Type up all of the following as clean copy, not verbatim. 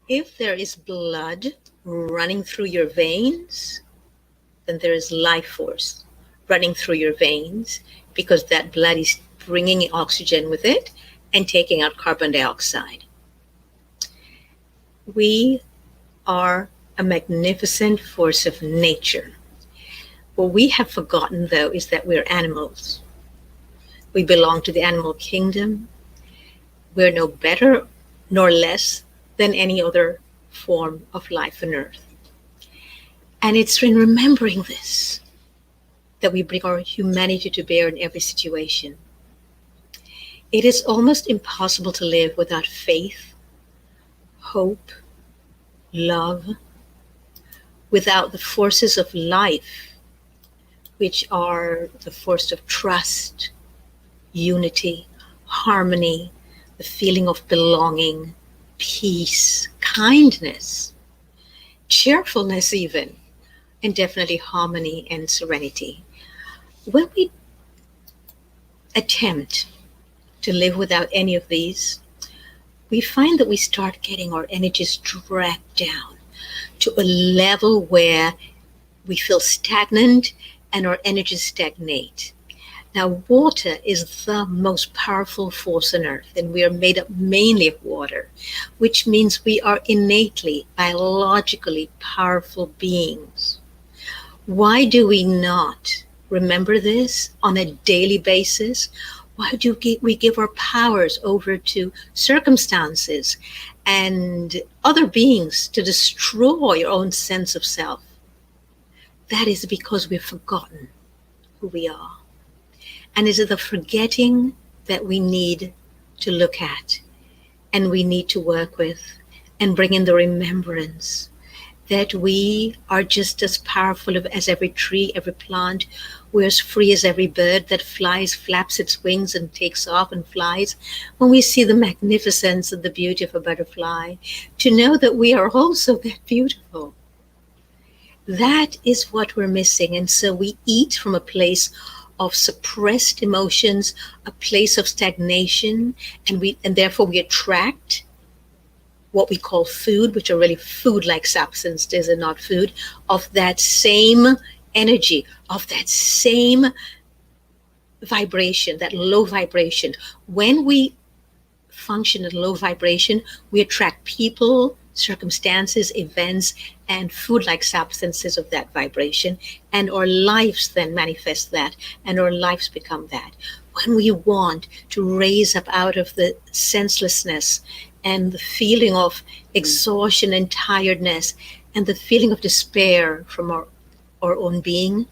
If there is blood running through your veins, then there is life force running through your veins because that blood is bringing oxygen with it and taking out carbon dioxide. We are a magnificent force of nature. What we have forgotten, though, is that we're animals. We belong to the animal kingdom. We're no better nor less than any other form of life on earth. And it's in remembering this that we bring our humanity to bear in every situation. It is almost impossible to live without faith, hope, love, without the forces of life, which are the force of trust, unity, harmony, the feeling of belonging, peace, kindness, cheerfulness even, and definitely harmony and serenity. When we attempt to live without any of these, we find that we start getting our energies dragged down to a level where we feel stagnant and our energies stagnate. Now, water is the most powerful force on earth, and we are made up mainly of water, which means we are innately, biologically powerful beings. Why do we not remember this on a daily basis? Why do we give our powers over to circumstances and other beings to destroy our own sense of self? That is because we've forgotten who we are. And is it the forgetting that we need to look at and we need to work with and bring in the remembrance that we are just as powerful as every tree, every plant. We're as free as every bird that flies, flaps its wings and takes off and flies. When we see the magnificence and the beauty of a butterfly, to know that we are also that beautiful. That is what we're missing. And so we eat from a place of suppressed emotions, a place of stagnation, and therefore we attract what we call food, which are really food-like substances and not food, of that same energy, of that same vibration, that low vibration. When we function at low vibration, we attract people, circumstances, events, and food-like substances of that vibration, and our lives then manifest that, and our lives become that. When we want to raise up out of the senselessness and the feeling of exhaustion and tiredness and the feeling of despair from our own being,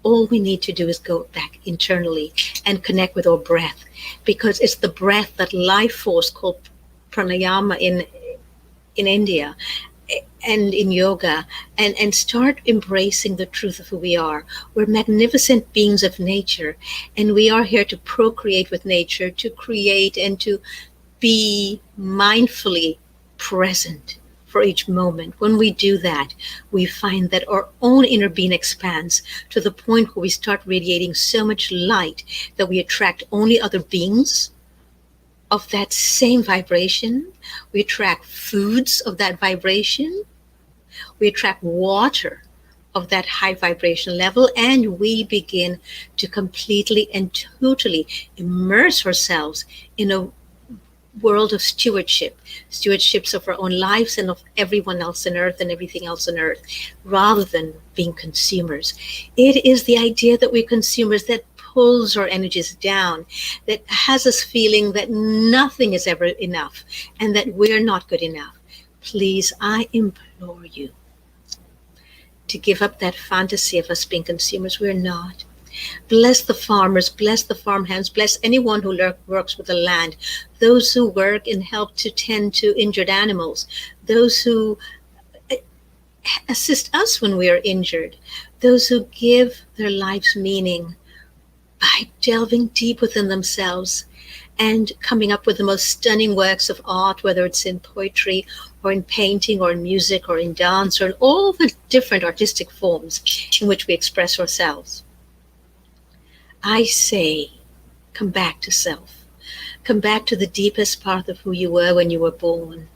all we need to do is go back internally and connect with our breath, because it's the breath, that life force called pranayama in India and in yoga, and start embracing the truth of who we are. We're magnificent beings of nature, and we are here to procreate with nature, to create and to be mindfully present for each moment. When we do that, we find that our own inner being expands to the point where we start radiating so much light that we attract only other beings of that same vibration. We attract foods of that vibration. We attract water of that high vibration level, and we begin to completely and totally immerse ourselves in a world of stewardships of our own lives and of everyone else on earth and everything else on earth, rather than being consumers. It is the idea that we're consumers that pulls our energies down, that has us feeling that nothing is ever enough and that we're not good enough. Please, I implore you to give up that fantasy of us being consumers. We're not. Bless the farmers, bless the farmhands, bless anyone who works with the land, those who work and help to tend to injured animals, those who assist us when we are injured, those who give their lives meaning by delving deep within themselves and coming up with the most stunning works of art, whether it's in poetry or in painting or in music or in dance or in all the different artistic forms in which we express ourselves. I say, come back to self. Come back to the deepest part of who you were when you were born.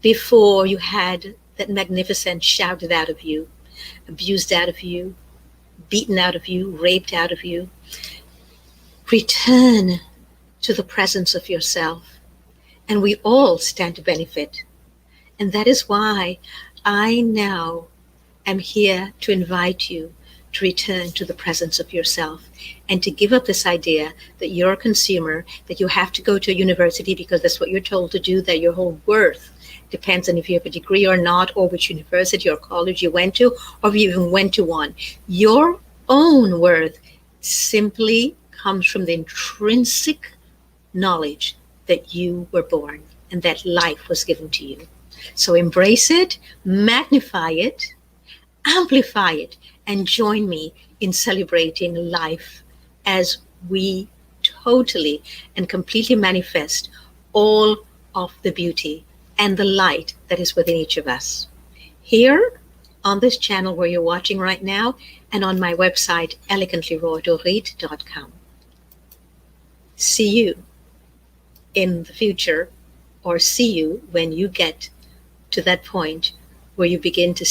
before you had that magnificence shouted out of you, abused out of you, beaten out of you, raped out of you. Return to the presence of yourself, and we all stand to benefit. And that is why I now am here to invite you to return to the presence of yourself and to give up this idea that you're a consumer, that you have to go to a university because that's what you're told to do, that your whole worth depends on if you have a degree or not, or which university or college you went to, or if you even went to one. Your own worth simply comes from the intrinsic knowledge that you were born and that life was given to you. So embrace it, magnify it, amplify it, and join me in celebrating life as we totally and completely manifest all of the beauty and the light that is within each of us. Here on this channel where you're watching right now, and on my website, elegantlyrawdorit.com. See you in the future, or see you when you get to that point where you begin to